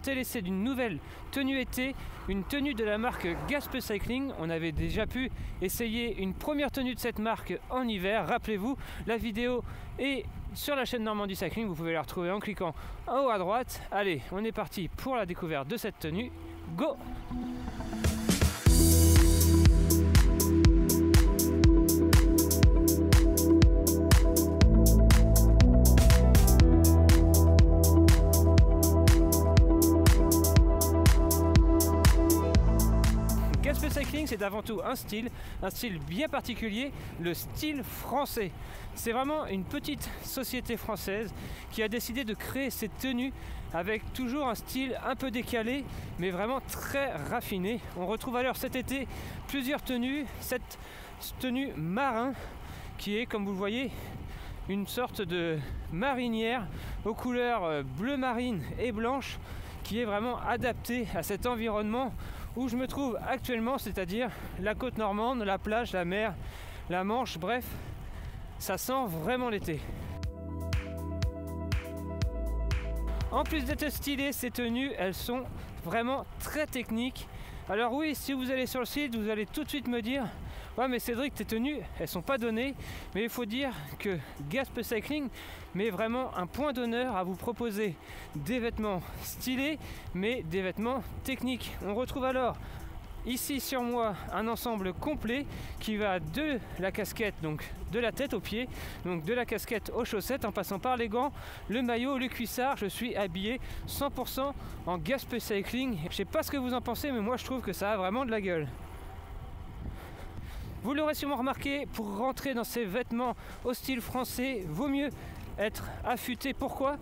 sortait l'essai d'une nouvelle tenue été, une tenue de la marque Gaspe Cycling. On avait déjà pu essayer une première tenue de cette marque en hiver. Rappelez-vous, la vidéo est sur la chaîne Normandie Cycling, vous pouvez la retrouver en cliquant en haut à droite. Allez, on est parti pour la découverte de cette tenue. Go! Gaspe Cycling, c'est avant tout un style bien particulier, le style français. C'est vraiment une petite société française qui a décidé de créer cette tenue avec toujours un style un peu décalé, mais vraiment très raffiné. On retrouve alors cet été plusieurs tenues, cette tenue marin qui est, comme vous le voyez, une sorte de marinière aux couleurs bleu marine et blanche qui est vraiment adaptée à cet environnement où je me trouve actuellement, c'est-à-dire la côte normande, la plage, la mer, la Manche, bref, ça sent vraiment l'été. En plus d'être stylées, ces tenues, elles sont vraiment très techniques. Alors oui, si vous allez sur le site, vous allez tout de suite me dire « Ouais mais Cédric, tes tenues, elles sont pas données ». Mais il faut dire que Gaspe Cycling met vraiment un point d'honneur à vous proposer des vêtements stylés, mais des vêtements techniques. On retrouve alors ici sur moi un ensemble complet qui va de la casquette, donc de la tête aux pieds, donc de la casquette aux chaussettes en passant par les gants, le maillot, le cuissard. Je suis habillé 100% en Gaspe Cycling. Je sais pas ce que vous en pensez, mais moi je trouve que ça a vraiment de la gueule. Vous l'aurez sûrement remarqué, pour rentrer dans ces vêtements au style français, vaut mieux être affûté. Pourquoi ?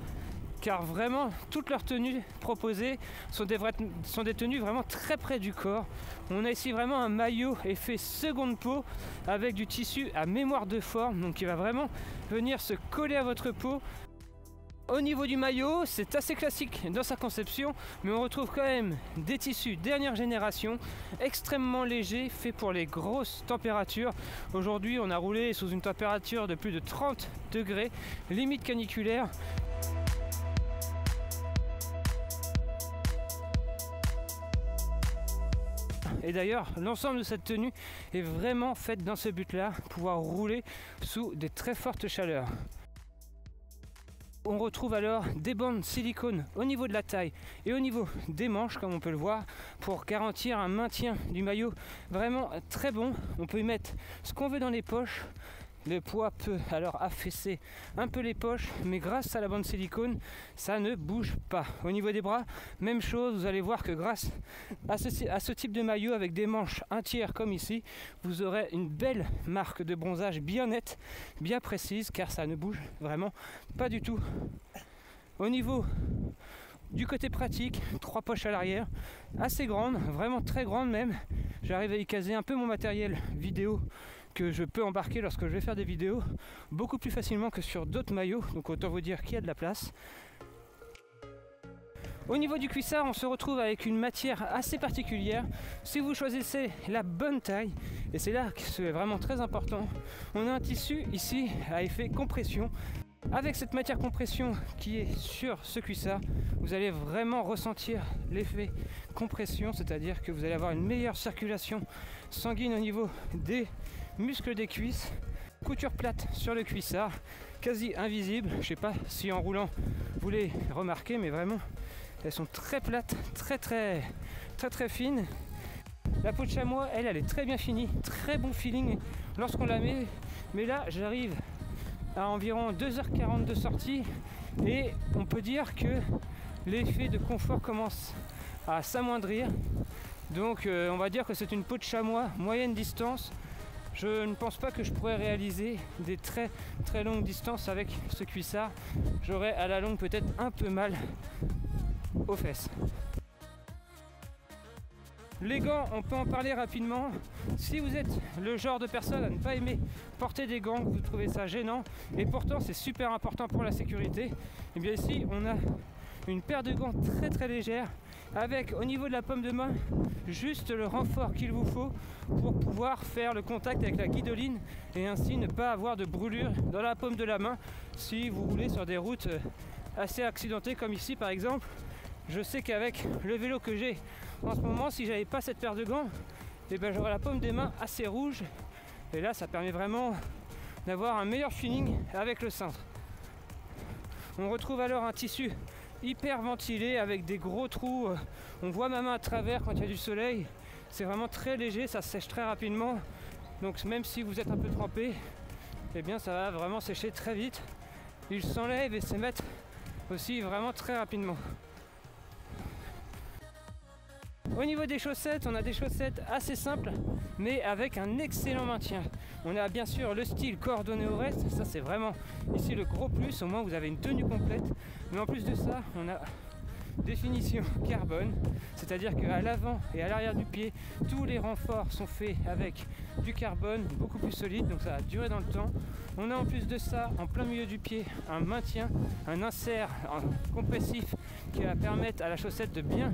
Car vraiment, toutes leurs tenues proposées sont des tenues vraiment très près du corps. On a ici vraiment un maillot effet seconde peau avec du tissu à mémoire de forme, donc qui va vraiment venir se coller à votre peau. Au niveau du maillot, c'est assez classique dans sa conception, mais on retrouve quand même des tissus dernière génération, extrêmement légers, faits pour les grosses températures. Aujourd'hui, on a roulé sous une température de plus de 30 degrés, limite caniculaire. Et d'ailleurs, l'ensemble de cette tenue est vraiment faite dans ce but-là, pouvoir rouler sous des très fortes chaleurs. On retrouve alors des bandes silicone au niveau de la taille et au niveau des manches, comme on peut le voir, pour garantir un maintien du maillot vraiment très bon. On peut y mettre ce qu'on veut dans les poches. Le poids peut alors affaisser un peu les poches, mais grâce à la bande silicone, ça ne bouge pas. Au niveau des bras, même chose, vous allez voir que grâce à ce type de maillot avec des manches un tiers comme ici, vous aurez une belle marque de bronzage bien nette, bien précise, car ça ne bouge vraiment pas du tout. Au niveau du côté pratique, 3 poches à l'arrière, assez grandes, vraiment très grandes même. J'arrive à y caser un peu mon matériel vidéo que je peux embarquer lorsque je vais faire des vidéos beaucoup plus facilement que sur d'autres maillots, donc autant vous dire qu'il y a de la place. Au niveau du cuissard, on se retrouve avec une matière assez particulière. Si vous choisissez la bonne taille, et c'est là que c'est vraiment très important, on a un tissu ici à effet compression. Avec cette matière compression qui est sur ce cuissard, vous allez vraiment ressentir l'effet compression, c'est-à-dire que vous allez avoir une meilleure circulation sanguine au niveau des muscles des cuisses. Couture plate sur le cuissard, quasi invisible. Je ne sais pas si en roulant vous les remarquez, mais vraiment elles sont très plates, très fines. La peau de chamois, elle est très bien finie, très bon feeling lorsqu'on la met. Mais là, j'arrive à environ 2h40 de sortie et on peut dire que l'effet de confort commence à s'amoindrir. Donc on va dire que c'est une peau de chamois moyenne distance. Je ne pense pas que je pourrais réaliser des très longues distances avec ce cuissard. J'aurais à la longue peut-être un peu mal aux fesses. Les gants, on peut en parler rapidement. Si vous êtes le genre de personne à ne pas aimer porter des gants, que vous trouvez ça gênant, et pourtant c'est super important pour la sécurité, et bien ici on a une paire de gants très légère, avec au niveau de la paume de main, juste le renfort qu'il vous faut pour pouvoir faire le contact avec la guidoline et ainsi ne pas avoir de brûlure dans la paume de la main si vous roulez sur des routes assez accidentées comme ici par exemple. Je sais qu'avec le vélo que j'ai en ce moment, si j'avais pas cette paire de gants, et ben j'aurais la paume des mains assez rouge. Et là, ça permet vraiment d'avoir un meilleur feeling avec le cintre. On retrouve alors un tissu hyper ventilé avec des gros trous. On voit ma main à travers quand il y a du soleil. C'est vraiment très léger, ça sèche très rapidement. Donc même si vous êtes un peu trempé, eh bien ça va vraiment sécher très vite. Il s'enlève et s'émettent aussi vraiment très rapidement. Au niveau des chaussettes, on a des chaussettes assez simples mais avec un excellent maintien. On a bien sûr le style coordonné au reste, ça c'est vraiment ici le gros plus, au moins vous avez une tenue complète. Mais en plus de ça, on a définition carbone, c'est-à-dire qu'à l'avant et à l'arrière du pied, tous les renforts sont faits avec du carbone beaucoup plus solide, donc ça va durer dans le temps. On a en plus de ça, en plein milieu du pied, un maintien, un insert compressif qui va permettre à la chaussette de bien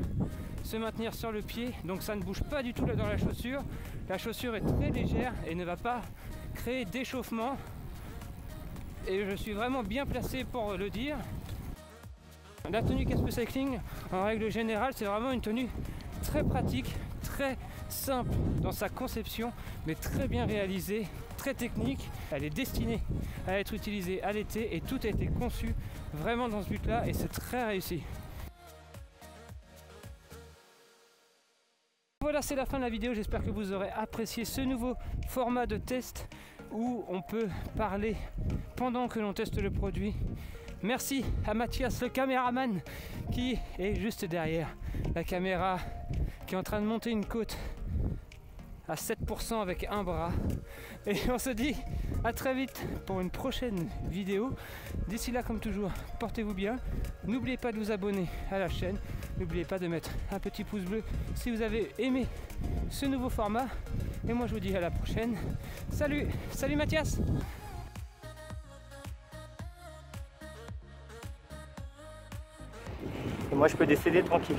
se maintenir sur le pied, donc ça ne bouge pas du tout dans la chaussure. La chaussure est très légère et ne va pas créer d'échauffement, et je suis vraiment bien placé pour le dire. La tenue Caspe Cycling, en règle générale, c'est vraiment une tenue très pratique, très simple dans sa conception, mais très bien réalisée, très technique. Elle est destinée à être utilisée à l'été et tout a été conçu vraiment dans ce but-là et c'est très réussi. Voilà, c'est la fin de la vidéo, j'espère que vous aurez apprécié ce nouveau format de test où on peut parler pendant que l'on teste le produit. Merci à Mathias, le caméraman, qui est juste derrière la caméra, qui est en train de monter une côte à 7% avec un bras. Et on se dit à très vite pour une prochaine vidéo. D'ici là, comme toujours, portez-vous bien. N'oubliez pas de vous abonner à la chaîne. N'oubliez pas de mettre un petit pouce bleu si vous avez aimé ce nouveau format. Et moi, je vous dis à la prochaine. Salut, salut Mathias! Et moi je peux décéder tranquille.